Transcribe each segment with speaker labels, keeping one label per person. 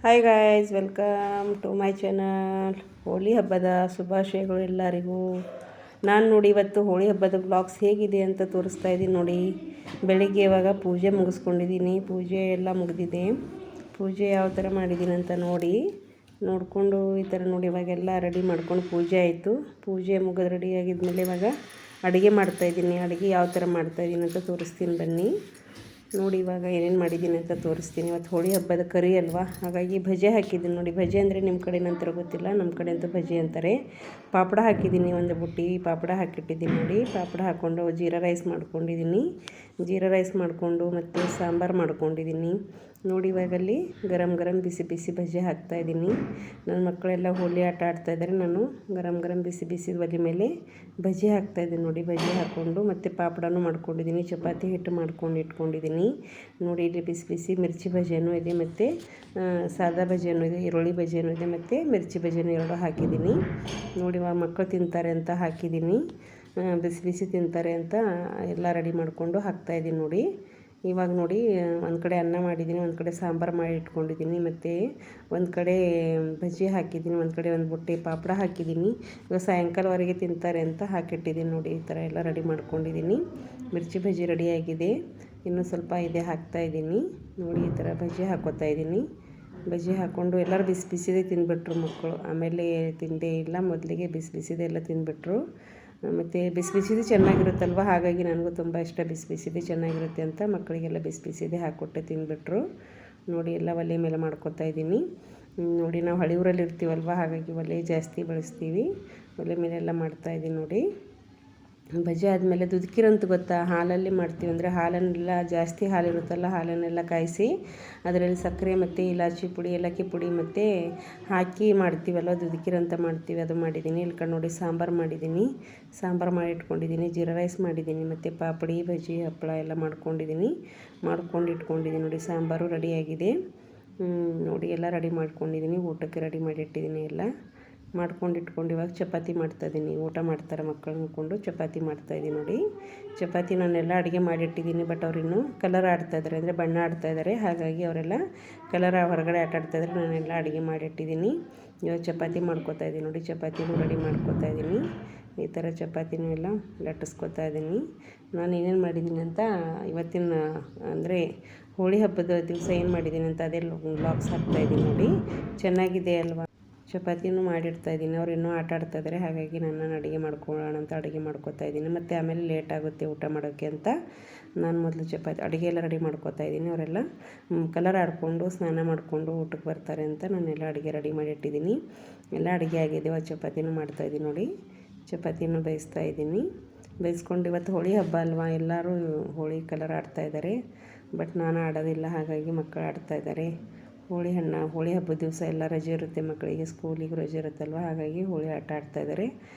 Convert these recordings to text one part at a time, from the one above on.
Speaker 1: Hi guys, welcome to my channel. Holi ಹಬ್ಬದ ಶುಭಾಶಯಗಳು ಎಲ್ಲರಿಗೂ. ನಾನು ನೋಡಿ ಇವತ್ತು ಹೋಳಿ ಹಬ್ಬದ ಬ್ಲಾಗ್ಸ್ ಹೇಗಿದೆ ಅಂತ ತೋರಿಸ್ತಾ ಇದ್ದೀನಿ ನೋಡಿ. ಬೆಳಿಗ್ಗೆ ಇವಾಗ ಪೂಜೆ ಮುಗಿಸ್ಕೊಂಡಿದ್ದೀನಿ. ಪೂಜೆ ಎಲ್ಲ ಮುಗಿದಿದೆ. ಪೂಜೆ ಯಾವ ಥರ ಮಾಡಿದ್ದೀನಿ ಅಂತ ನೋಡಿಕೊಂಡು ಈ ಥರ ನೋಡಿ ಇವಾಗೆಲ್ಲ ರೆಡಿ ಮಾಡ್ಕೊಂಡು ಪೂಜೆ ಆಯಿತು. ಪೂಜೆ ಮುಗಿದು ರೆಡಿ ಆಗಿದ್ಮೇಲೆ ಇವಾಗ ಅಡುಗೆ ಮಾಡ್ತಾಯಿದ್ದೀನಿ. ಅಡುಗೆ ಯಾವ ಥರ ಮಾಡ್ತಾಯಿದ್ದೀನಿ ಅಂತ ತೋರಿಸ್ತೀನಿ ಬನ್ನಿ. ನೋಡಿ ಇವಾಗ ಏನೇನು ಮಾಡಿದ್ದೀನಿ ಅಂತ ತೋರಿಸ್ತೀನಿ. ಇವತ್ತು ಹೋಳಿ ಹಬ್ಬದ ಕರಿ ಅಲ್ವಾ, ಹಾಗಾಗಿ ಭಜೆ ಹಾಕಿದ್ದೀನಿ ನೋಡಿ. ಭಜೆ ಅಂದರೆ ನಿಮ್ಮ ಕಡೆ ನಂತರ ಗೊತ್ತಿಲ್ಲ, ನಮ್ಮ ಕಡೆ ಅಂತೂ ಭಜೆ ಅಂತಾರೆ. ಪಾಪಡ ಹಾಕಿದ್ದೀನಿ, ಒಂದು ಬುಟ್ಟಿ ಪಾಪಡ ಹಾಕಿಟ್ಟಿದ್ದೀನಿ ನೋಡಿ. ಪಾಪಡ ಹಾಕ್ಕೊಂಡು ಜೀರಾ ರೈಸ್ ಮಾಡ್ಕೊಂಡಿದ್ದೀನಿ. ಜೀರಾ ರೈಸ್ ಮಾಡಿಕೊಂಡು ಮತ್ತು ಸಾಂಬಾರು ಮಾಡ್ಕೊಂಡಿದ್ದೀನಿ ನೋಡಿ. ಇವಾಗಲ್ಲಿ ಗರಂ ಬಿಸಿ ಬಿಸಿ ಭಜೆ ಹಾಕ್ತಾಯಿದ್ದೀನಿ. ನನ್ನ ಮಕ್ಕಳೆಲ್ಲ ಹೋಳಿ ಆಟ ಆಡ್ತಾಯಿದ್ದಾರೆ. ನಾನು ಗರಂ ಬಿಸಿ ಒಲೆ ಮೇಲೆ ಭಜೆ ಹಾಕ್ತಾಯಿದ್ದೀನಿ ನೋಡಿ. ಭಜೆ ಹಾಕ್ಕೊಂಡು ಮತ್ತು ಪಾಪಡನೂ ಮಾಡ್ಕೊಂಡಿದ್ದೀನಿ. ಚಪಾತಿ ಹಿಟ್ಟು ಮಾಡ್ಕೊಂಡು ಇಟ್ಕೊಂಡಿದ್ದೀನಿ ನೋಡಿ. ಇಲ್ಲಿ ಬಿಸಿ ಬಿಸಿ ಮಿರ್ಚಿ ಭಜೆನೂ ಇದೆ ಮತ್ತು ಸಾದಾ ಭಜೆನೂ ಇದೆ, ಈರುಳ್ಳಿ ಭಜೆನೂ ಇದೆ ಮತ್ತು ಮಿರ್ಚಿ ಭಜೆನೂ ಎರಡು ಹಾಕಿದ್ದೀನಿ ನೋಡಿ. ಮಕ್ಕಳು ತಿಂತಾರೆ ಅಂತ ಹಾಕಿದ್ದೀನಿ. ಬಿಸಿ ಬಿಸಿ ತಿಂತಾರೆ ಅಂತ ಎಲ್ಲ ರೆಡಿ ಮಾಡಿಕೊಂಡು ಹಾಕ್ತಾಯಿದ್ದೀನಿ ನೋಡಿ. ಇವಾಗ ನೋಡಿ ಒಂದು ಕಡೆ ಅನ್ನ ಮಾಡಿದ್ದೀನಿ, ಒಂದು ಕಡೆ ಸಾಂಬಾರು ಮಾಡಿ ಇಟ್ಕೊಂಡಿದ್ದೀನಿ, ಮತ್ತು ಒಂದು ಕಡೆ ಬಜ್ಜಿ ಹಾಕಿದ್ದೀನಿ, ಒಂದು ಕಡೆ ಒಂದು ಬುಟ್ಟಿ ಪಾಪಡ ಹಾಕಿದ್ದೀನಿ. ಇವಾಗ ಸಾಯಂಕಾಲವರೆಗೆ ತಿಂತಾರೆ ಅಂತ ಹಾಕಿಟ್ಟಿದ್ದೀನಿ ನೋಡಿ. ಈ ಥರ ಎಲ್ಲ ರೆಡಿ ಮಾಡ್ಕೊಂಡಿದ್ದೀನಿ. ಮಿರ್ಚಿ ಬಜ್ಜಿ ರೆಡಿಯಾಗಿದೆ, ಇನ್ನೂ ಸ್ವಲ್ಪ ಇದೆ ಹಾಕ್ತಾಯಿದ್ದೀನಿ ನೋಡಿ. ಈ ಥರ ಬಜ್ಜಿ ಹಾಕ್ಕೋತಾ ಇದ್ದೀನಿ. ಬಜ್ಜಿ ಹಾಕ್ಕೊಂಡು ಎಲ್ಲರೂ ಬಿಸಿ ಬಿಸಿದೇ ತಿಂದುಬಿಟ್ರು ಮಕ್ಕಳು. ಆಮೇಲೆ ತಿಂದೇ ಇಲ್ಲ, ಮೊದಲಿಗೆ ಬಿಸಿ ಬಿಸಿದೆ ಎಲ್ಲ ತಿಂದುಬಿಟ್ರು. ಮತ್ತು ಬಿಸಿ ಬಿಸಿದು ಚೆನ್ನಾಗಿರುತ್ತಲ್ವ, ಹಾಗಾಗಿ ನನಗೂ ತುಂಬ ಇಷ್ಟ. ಬಿಸಿ ಬಿಸಿದು ಚೆನ್ನಾಗಿರುತ್ತೆ ಅಂತ ಮಕ್ಕಳಿಗೆಲ್ಲ ಬಿಸಿ ಬಿಸಿದೇ ಹಾಕ್ಕೊಟ್ಟೆ ತಿಂದುಬಿಟ್ರು ನೋಡಿ. ಎಲ್ಲ ಒಲೆ ಮೇಲೆ ಮಾಡ್ಕೊತಾ ಇದ್ದೀನಿ ನೋಡಿ. ನಾವು ಹಳ್ಳಿ ಊರಲ್ಲಿ ಇರ್ತೀವಲ್ವ, ಹಾಗಾಗಿ ಒಲೆ ಜಾಸ್ತಿ ಬಳಸ್ತೀವಿ. ಒಲೆ ಮೇಲೆಲ್ಲ ಮಾಡ್ತಾಯಿದ್ದೀನಿ ನೋಡಿ. ಬಜ್ಜಿ ಆದಮೇಲೆ ದುದುಕಿರಂತ ಗೊತ್ತಾ, ಹಾಲಲ್ಲಿ ಮಾಡ್ತೀವಿ. ಅಂದರೆ ಹಾಲನ್ನೆಲ್ಲ ಜಾಸ್ತಿ ಹಾಲಿರುತ್ತಲ್ಲ, ಹಾಲನ್ನೆಲ್ಲ ಕಾಯಿಸಿ ಅದರಲ್ಲಿ ಸಕ್ಕರೆ ಮತ್ತು ಇಲಾಚಿ ಪುಡಿ, ಏಲಕ್ಕಿ ಪುಡಿ ಮತ್ತು ಹಾಕಿ ಮಾಡ್ತೀವಲ್ವ, ದುದುಕಿರಂತ ಮಾಡ್ತೀವಿ. ಅದು ಮಾಡಿದ್ದೀನಿ. ಇಲ್ಲಿ ನೋಡಿ ಸಾಂಬಾರು ಮಾಡಿದ್ದೀನಿ. ಸಾಂಬಾರು ಮಾಡಿ ಇಟ್ಕೊಂಡಿದ್ದೀನಿ. ಜೀರಾ ರೈಸ್ ಮಾಡಿದ್ದೀನಿ ಮತ್ತು ಪಾಪಡಿ, ಬಜ್ಜಿ, ಹಪ್ಪಳ ಎಲ್ಲ ಮಾಡ್ಕೊಂಡು ಇಟ್ಕೊಂಡಿದ್ದೀನಿ ನೋಡಿ. ಸಾಂಬಾರು ರೆಡಿಯಾಗಿದೆ ನೋಡಿ. ಎಲ್ಲ ರೆಡಿ ಮಾಡ್ಕೊಂಡಿದ್ದೀನಿ. ಊಟಕ್ಕೆ ರೆಡಿ ಮಾಡಿ ಇಟ್ಟಿದ್ದೀನಿ. ಎಲ್ಲ ಇಟ್ಕೊಂಡು ಇವಾಗ ಚಪಾತಿ ಮಾಡ್ತಾಯಿದ್ದೀನಿ. ಊಟ ಮಾಡ್ತಾರೆ ಮಕ್ಕಳು ಅಂದ್ಕೊಂಡು ಚಪಾತಿ ಮಾಡ್ತಾಯಿದ್ದೀನಿ ನೋಡಿ. ಚಪಾತಿ ನಾನೆಲ್ಲ ಅಡುಗೆ ಮಾಡಿಟ್ಟಿದ್ದೀನಿ. ಬಟ್ ಅವರಿನ್ನೂ ಕಲರ್ ಆಡ್ತಾಯಿದ್ದಾರೆ, ಅಂದರೆ ಬಣ್ಣ ಆಡ್ತಾಯಿದ್ದಾರೆ. ಹಾಗಾಗಿ ಅವರೆಲ್ಲ ಕಲರ್ ಹೊರಗಡೆ ಆಟ ಆಡ್ತಾಯಿದ್ದಾರೆ. ನಾನೆಲ್ಲ ಅಡುಗೆ ಮಾಡಿಟ್ಟಿದ್ದೀನಿ. ಇವಾಗ ಚಪಾತಿ ಮಾಡ್ಕೊತಾ ಇದ್ದೀನಿ ನೋಡಿ. ಚಪಾತಿನೂ ರೆಡಿ ಮಾಡ್ಕೊತಾ ಇದ್ದೀನಿ. ಈ ಥರ ಚಪಾತಿನೂ ಎಲ್ಲ ಲಟ್ಟಿಸ್ಕೊತಾ ಇದ್ದೀನಿ. ನಾನು ಏನೇನು ಮಾಡಿದ್ದೀನಿ ಅಂತ ಇವತ್ತಿನ ಅಂದರೆ ಹೋಳಿ ಹಬ್ಬದ ದಿವಸ ಏನು ಮಾಡಿದ್ದೀನಿ ಅಂತ ಅದೇ ವ್ಲಾಗ್ಸ್ ಹಾಕ್ತಾಯಿದ್ದೀನಿ ನೋಡಿ. ಚೆನ್ನಾಗಿದೆ ಅಲ್ವಾ. ಚಪಾತಿನೂ ಮಾಡಿಡ್ತಾಯಿದ್ದೀನಿ. ಅವ್ರು ಇನ್ನೂ ಆಟ ಆಡ್ತಾಯಿದ್ದಾರೆ, ಹಾಗಾಗಿ ನಾನು ಅಡುಗೆ ಮಾಡ್ಕೊಳ್ಳೋಣ ಅಂತ ಅಡುಗೆ ಮಾಡ್ಕೊತಾ ಇದ್ದೀನಿ. ಮತ್ತು ಆಮೇಲೆ ಲೇಟ್ ಆಗುತ್ತೆ ಊಟ ಮಾಡೋಕ್ಕೆ ಅಂತ ನಾನು ಮೊದಲು ಚಪಾತಿ ಅಡುಗೆ ಎಲ್ಲ ರೆಡಿ ಮಾಡ್ಕೊತಾ ಇದ್ದೀನಿ. ಅವರೆಲ್ಲ ಕಲರ್ ಆಡಿಕೊಂಡು ಸ್ನಾನ ಮಾಡಿಕೊಂಡು ಊಟಕ್ಕೆ ಬರ್ತಾರೆ ಅಂತ ನಾನೆಲ್ಲ ಅಡುಗೆ ರೆಡಿ ಮಾಡಿಟ್ಟಿದ್ದೀನಿ. ಎಲ್ಲ ಅಡುಗೆ ಆಗಿದೆ. ಚಪಾತಿನೂ ಮಾಡ್ತಾಯಿದ್ದೀನಿ ನೋಡಿ. ಚಪಾತಿನೂ ಬೇಯಿಸ್ತಾ ಇದ್ದೀನಿ. ಬೇಯಿಸ್ಕೊಂಡು ಇವತ್ತು ಹೋಳಿ ಹಬ್ಬ ಅಲ್ವಾ, ಎಲ್ಲರೂ ಹೋಳಿ ಕಲರ್ ಆಡ್ತಾಯಿದ್ದಾರೆ. ಬಟ್ ನಾನು ಆಡೋದಿಲ್ಲ, ಹಾಗಾಗಿ ಮಕ್ಕಳು ಆಡ್ತಾಯಿದ್ದಾರೆ. ಹೋಳಿ ಹಬ್ಬದ ದಿವಸ ಎಲ್ಲ ರಜೆ ಇರುತ್ತೆ ಮಕ್ಕಳಿಗೆ, ಸ್ಕೂಲಿಗೆ ರಜೆ ಇರುತ್ತಲ್ವ, ಹಾಗಾಗಿ ಹೋಳಿ ಆಟ ಆಡ್ತಾಯಿದ್ದಾರೆ.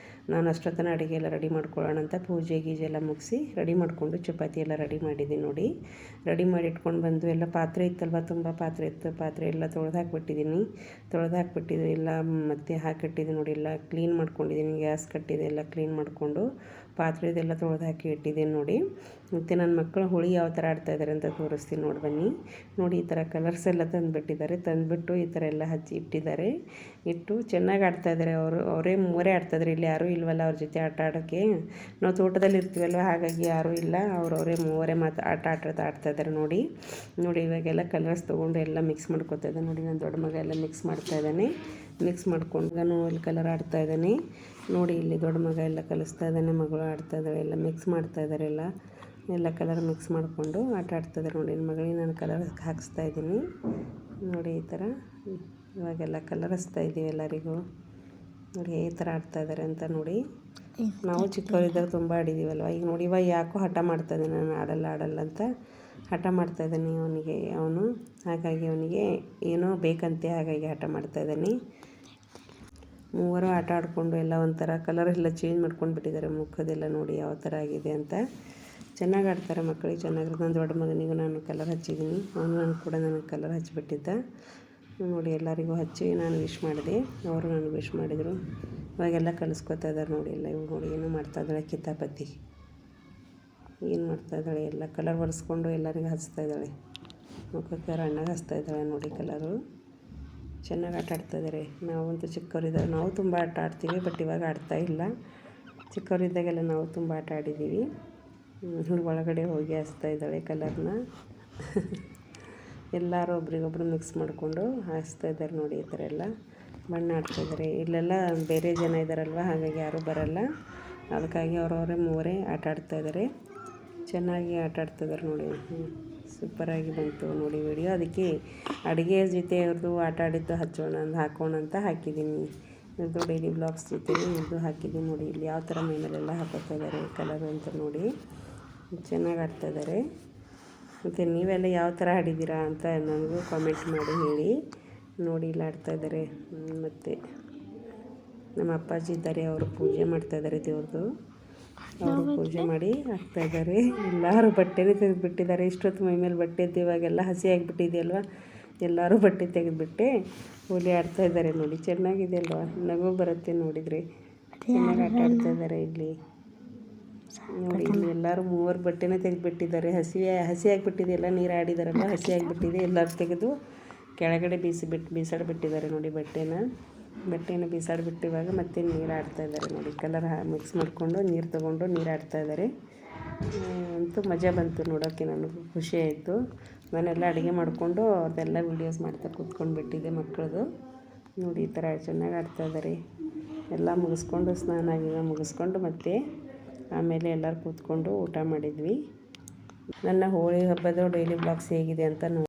Speaker 1: ನಾನು ಅಷ್ಟೊತ್ತನ ಅಡುಗೆ ಎಲ್ಲ ರೆಡಿ ಮಾಡ್ಕೊಳ್ಳೋಣ ಅಂತ ಪೂಜೆ ಗೀಜೆ ಎಲ್ಲ ಮುಗಿಸಿ ರೆಡಿ ಮಾಡಿಕೊಂಡು ಚಪಾತಿ ಎಲ್ಲ ರೆಡಿ ಮಾಡಿದ್ದೀನಿ ನೋಡಿ. ರೆಡಿ ಮಾಡಿ ಇಟ್ಕೊಂಡು ಬಂದು ಎಲ್ಲ ಪಾತ್ರೆ ಇತ್ತಲ್ವ, ತುಂಬ ಪಾತ್ರೆ ಇತ್ತು. ಪಾತ್ರೆ ಎಲ್ಲ ತೊಳೆದು ಹಾಕ್ಬಿಟ್ಟಿದ್ದು ಎಲ್ಲ ಮತ್ತೆ ಹಾಕಿಟ್ಟಿದ್ದೀನಿ ನೋಡಿ. ಎಲ್ಲ ಕ್ಲೀನ್ ಮಾಡ್ಕೊಂಡಿದ್ದೀನಿ. ಗ್ಯಾಸ್ ಕಟ್ಟಿದೆ ಎಲ್ಲ ಕ್ಲೀನ್ ಮಾಡಿಕೊಂಡು ಪಾತ್ರೆದೆಲ್ಲ ತೊಳೆದು ಹಾಕಿ ಇಟ್ಟಿದ್ದೀನಿ ನೋಡಿ. ಮತ್ತು ನನ್ನ ಮಕ್ಕಳು ಹೋಳಿ ಯಾವ ಥರ ಆಡ್ತಾಯಿದ್ದಾರೆ ಅಂತ ತೋರಿಸ್ತೀನಿ ನೋಡಿ ಬನ್ನಿ. ನೋಡಿ ಈ ಥರ ಕಲರ್ಸ್ ಎಲ್ಲ ತಂದುಬಿಟ್ಟು ಈ ಥರ ಎಲ್ಲ ಹಚ್ಚಿ ಇಟ್ಟಿದ್ದಾರೆ. ಇಟ್ಟು ಚೆನ್ನಾಗಿ ಆಡ್ತಾಯಿದ್ದಾರೆ. ಅವರೇ ಮೂವರೇ ಆಡ್ತಾಯಿದ್ದಾರೆ. ಇಲ್ಲಿ ಯಾರೂ ಇಲ್ವಲ್ಲ ಅವ್ರ ಜೊತೆ ಆಟ ಆಡೋಕ್ಕೆ. ನಾವು ತೋಟದಲ್ಲಿ ಇರ್ತೀವಲ್ವ, ಹಾಗಾಗಿ ಯಾರೂ ಇಲ್ಲ. ಅವರೇ ಮೂವರೇ ಆಟ ಆಡ್ತಾಯಿದ್ದಾರೆ ನೋಡಿ. ಇವಾಗೆಲ್ಲ ಕಲರ್ಸ್ ತೊಗೊಂಡು ಎಲ್ಲ ಮಿಕ್ಸ್ ಮಾಡ್ಕೊತಾ ಇದ್ದಾನೆ ನೋಡಿ. ನನ್ನ ದೊಡ್ಡ ಮಗ ಎಲ್ಲ ಮಿಕ್ಸ್ ಮಾಡ್ತಾಯಿದ್ದಾನೆ. ಮಿಕ್ಸ್ ಮಾಡ್ಕೊಂಡು ಇಲ್ಲಿ ಕಲರ್ ಆಡ್ತಾಯಿದ್ದಾನೆ ನೋಡಿ. ಇಲ್ಲಿ ದೊಡ್ಡ ಮಗ ಎಲ್ಲ ಕಲಿಸ್ತಾ ಇದ್ದಾನೆ, ಮಗಳು ಆಡ್ತಾಯಿದ್ದಾಳೆ. ಎಲ್ಲ ಮಿಕ್ಸ್ ಮಾಡ್ತಾಯಿದ್ದಾರೆ. ಎಲ್ಲ ಕಲರ್ ಮಿಕ್ಸ್ ಮಾಡಿಕೊಂಡು ಆಟ ಆಡ್ತಾಯಿದ್ದಾರೆ ನೋಡಿ. ನನ್ನ ಮಗಳಿಗೆ ನಾನು ಕಲರ್ ಹಾಕಿಸ್ತಾ ಇದ್ದೀನಿ ನೋಡಿ. ಈ ಥರ ಇವಾಗೆಲ್ಲ ಕಲರ್ ಹಚ್ತಾ ಇದ್ದೀವಿ ಎಲ್ಲರಿಗೂ ನೋಡಿ. ಈ ಥರ ಆಡ್ತಾಯಿದ್ದಾರೆ ಅಂತ ನೋಡಿ. ನಾವು ಚಿಕ್ಕವರಿದ್ದಾಗ ತುಂಬ ಆಡಿದ್ದೀವಲ್ವ. ಈಗ ನೋಡಿ ಇವಾಗ ಯಾಕೋ ಹಠ ಮಾಡ್ತಾಯಿದ್ದಾನೆ, ನಾನು ಆಡಲ್ಲ ಅಂತ ಹಠ ಮಾಡ್ತಾಯಿದ್ದಾನೆ ಅವನು. ಹಾಗಾಗಿ ಅವನಿಗೆ ಏನೋ ಬೇಕಂತೆ, ಹಾಗಾಗಿ ಹಠ ಮಾಡ್ತಾಯಿದ್ದಾನೆ. ಮೂವರು ಆಟ ಆಡಿಕೊಂಡು ಎಲ್ಲ ಒಂಥರ ಕಲರ್ ಎಲ್ಲ ಚೇಂಜ್ ಮಾಡ್ಕೊಂಡು ಬಿಟ್ಟಿದ್ದಾರೆ ಮುಖದೆಲ್ಲ ನೋಡಿ ಯಾವ ಥರ ಆಗಿದೆ ಅಂತ. ಚೆನ್ನಾಗಿ ಆಡ್ತಾರೆ ಮಕ್ಕಳಿಗೆ, ಚೆನ್ನಾಗಿರುತ್ತೆ. ನನ್ನ ದೊಡ್ಡ ಮಗನಿಗೂ ನಾನು ಕಲರ್ ಹಚ್ಚಿದ್ದೀನಿ. ಅವನು ಕೂಡ ನನಗೆ ಕಲರ್ ಹಚ್ಚಿಬಿಟ್ಟಿದ್ದ ನೋಡಿ. ಎಲ್ಲರಿಗೂ ಹಚ್ಚಿ ನಾನು ವಿಶ್ ಮಾಡಿದೆ, ಅವರು ನನಗೆ ವಿಶ್ ಮಾಡಿದರು. ಇವಾಗೆಲ್ಲ ಕಲಿಸ್ಕೊತಾ ಇದ್ದಾರೆ ನೋಡಿ. ಎಲ್ಲ ಇವಾಗ ನೋಡಿ ಏನು ಮಾಡ್ತಾಯಿದ್ದಾಳೆ, ಕಿತಾಪತಿ ಏನು ಮಾಡ್ತಾಯಿದ್ದಾಳೆ. ಎಲ್ಲ ಕಲರ್ ಒರೆಸ್ಕೊಂಡು ಎಲ್ಲರಿಗೂ ಹಚ್ತಾಯಿದ್ದಾಳೆ. ಮುಖಕ್ಕೆ ಅಣ್ಣಗೆ ಹಚ್ತಾಯಿದ್ದಾಳೆ ನೋಡಿ ಕಲರು. ಚೆನ್ನಾಗಿ ಆಟ ಆಡ್ತಾಯಿದ್ದಾರೆ. ನಾವಂತೂ ಚಿಕ್ಕವರಿದ್ದಾಗ ನಾವು ತುಂಬ ಆಟ ಆಡ್ತೀವಿ, ಬಟ್ ಇವಾಗ ಆಡ್ತಾ ಇಲ್ಲ. ಚಿಕ್ಕವರಿದ್ದಾಗೆಲ್ಲ ನಾವು ತುಂಬ ಆಟ ಆಡಿದ್ದೀವಿ. ಒಳಗಡೆ ಹೋಗಿ ಹಚ್ತಾ ಇದ್ದಾಳೆ ಕಲರ್ನ. ಎಲ್ಲರೂ ಒಬ್ರಿಗೊಬ್ರು ಮಿಕ್ಸ್ ಮಾಡಿಕೊಂಡು ಹಚ್ತಾ ಇದ್ದಾರೆ ನೋಡಿ. ಈ ಥರ ಎಲ್ಲ ಬಣ್ಣ ಆಡ್ತಾಯಿದ್ದಾರೆ. ಇಲ್ಲೆಲ್ಲ ಬೇರೆ ಜನ ಇದ್ದಾರಲ್ವ, ಹಾಗಾಗಿ ಯಾರೂ ಬರೋಲ್ಲ. ಅದಕ್ಕಾಗಿ ಅವರವರೇ ಮೂವರೇ ಆಟ ಆಡ್ತಾಯಿದ್ದಾರೆ. ಚೆನ್ನಾಗಿ ಆಟ ಆಡ್ತಿದ್ದಾರೆ ನೋಡಿ. ಸೂಪರಾಗಿ ಬಂತು ನೋಡಿ ವಿಡಿಯೋ. ಅದಕ್ಕೆ ಅಡುಗೆ ಜೊತೆ ಅವ್ರದ್ದು ಆಟ ಆಡಿದ್ದು ಹಾಕೋಣ ಅಂತ ಹಾಕಿದ್ದೀನಿ. ಇವ್ರದ್ದು ಡೈಲಿ ಬ್ಲಾಗ್ಸ್ ಜೊತೆ ಇದು ಹಾಕಿದ್ದೀನಿ ನೋಡಿ. ಇಲ್ಲಿ ಯಾವ ಥರ ಮೈಮೇಲೆಲ್ಲ ಹಾಕೋತಾ ಇದ್ದಾರೆ ಕಲರ್ ಅಂತ ನೋಡಿ. ಚೆನ್ನಾಗಿ ಆಡ್ತಾಯಿದ್ದಾರೆ. ಮತ್ತು ನೀವೆಲ್ಲ ಯಾವ ಥರ ಆಡಿದ್ದೀರಾ ಅಂತ ನನಗೂ ಕಾಮೆಂಟ್ ಮಾಡಿ ಹೇಳಿ. ನೋಡಿ ಇಲ್ಲಿ ಆಡ್ತಾಯಿದ್ದಾರೆ. ಮತ್ತು ನಮ್ಮ ಅಪ್ಪಾಜಿ ಇದ್ದಾರೆ, ಅವರು ಪೂಜೆ ಮಾಡ್ತಾಯಿದ್ದಾರೆ ದೇವ್ರದ್ದು. ಅವರು ಪೂಜೆ ಮಾಡಿ ಹಾಕ್ತಾಯಿದ್ದಾರೆ. ಎಲ್ಲರೂ ಬಟ್ಟೆನೇ ತೆಗೆದುಬಿಟ್ಟಿದ್ದಾರೆ. ಇಷ್ಟೊತ್ತು ಮೈ ಮೇಲೆ ಬಟ್ಟೆ ಇದ್ದು ಇವಾಗೆಲ್ಲ ಹಸಿ ಆಗಿಬಿಟ್ಟಿದೆಯಲ್ವ, ಎಲ್ಲರೂ ಬಟ್ಟೆ ತೆಗೆದುಬಿಟ್ಟೆ ಹೋಲಿ ಆಡ್ತಾಯಿದ್ದಾರೆ ನೋಡಿ. ಚೆನ್ನಾಗಿದೆ ಅಲ್ವಾ, ನಗು ಬರುತ್ತೆ ನೋಡಿದರೆ. ಚೆನ್ನಾಗಿ ಆಟ ಆಡ್ತಾಯಿದ್ದಾರೆ ಇಲ್ಲಿ ನೋಡಿ. ಇಲ್ಲಿ ಎಲ್ಲರೂ ಮೂವರು ಬಟ್ಟೆನೇ ತೆಗೆದುಬಿಟ್ಟಿದ್ದಾರೆ. ಹಸಿ ಆಗಿಬಿಟ್ಟಿದೆ, ನೀರು ಆಡಿದಾರಲ್ಲ, ಹಸಿ ಆಗಿಬಿಟ್ಟಿದೆ. ಎಲ್ಲರೂ ತೆಗೆದು ಕೆಳಗಡೆ ಬೀಸಾಡಿಬಿಟ್ಟಿದ್ದಾರೆ ನೋಡಿ. ಬಟ್ಟೆನ ಬೀಸಾಡಿಬಿಟ್ಟು ಇವಾಗ ಮತ್ತೆ ನೀರು ಆಡ್ತಾಯಿದ್ದಾರೆ ನೋಡಿ. ಕಲರ್ ಮಿಕ್ಸ್ ಮಾಡಿಕೊಂಡು ನೀರು ತೊಗೊಂಡು ನೀರು ಆಡ್ತಾಯಿದ್ದಾರೆ. ಅಂತೂ ಮಜಾ ಬಂತು ನೋಡೋಕ್ಕೆ. ನನಗೂ ಖುಷಿ ಆಯಿತು. ನಾನೆಲ್ಲ ಅಡುಗೆ ಮಾಡಿಕೊಂಡು ಅವ್ರದ್ದೆಲ್ಲ ವೀಡಿಯೋಸ್ ಮಾಡ್ತಾ ಕೂತ್ಕೊಂಡ್ಬಿಟ್ಟಿದ್ದೆ ಮಕ್ಕಳದು ನೋಡಿ. ಈ ಥರ ಚೆನ್ನಾಗಿ ಆಡ್ತಾಯಿದ್ದಾರೆ. ಎಲ್ಲ ಮುಗಿಸ್ಕೊಂಡು ಸ್ನಾನ ಮುಗಿಸ್ಕೊಂಡು ಮತ್ತೆ ಆಮೇಲೆ ಎಲ್ಲರೂ ಕೂತ್ಕೊಂಡು ಊಟ ಮಾಡಿದ್ವಿ. ನನ್ನ ಹೋಳಿ ಹಬ್ಬದ ಡೈಲಿ ಬ್ಲಾಗ್ಸ್ ಹೇಗಿದೆ ಅಂತ ನೋಡಿ.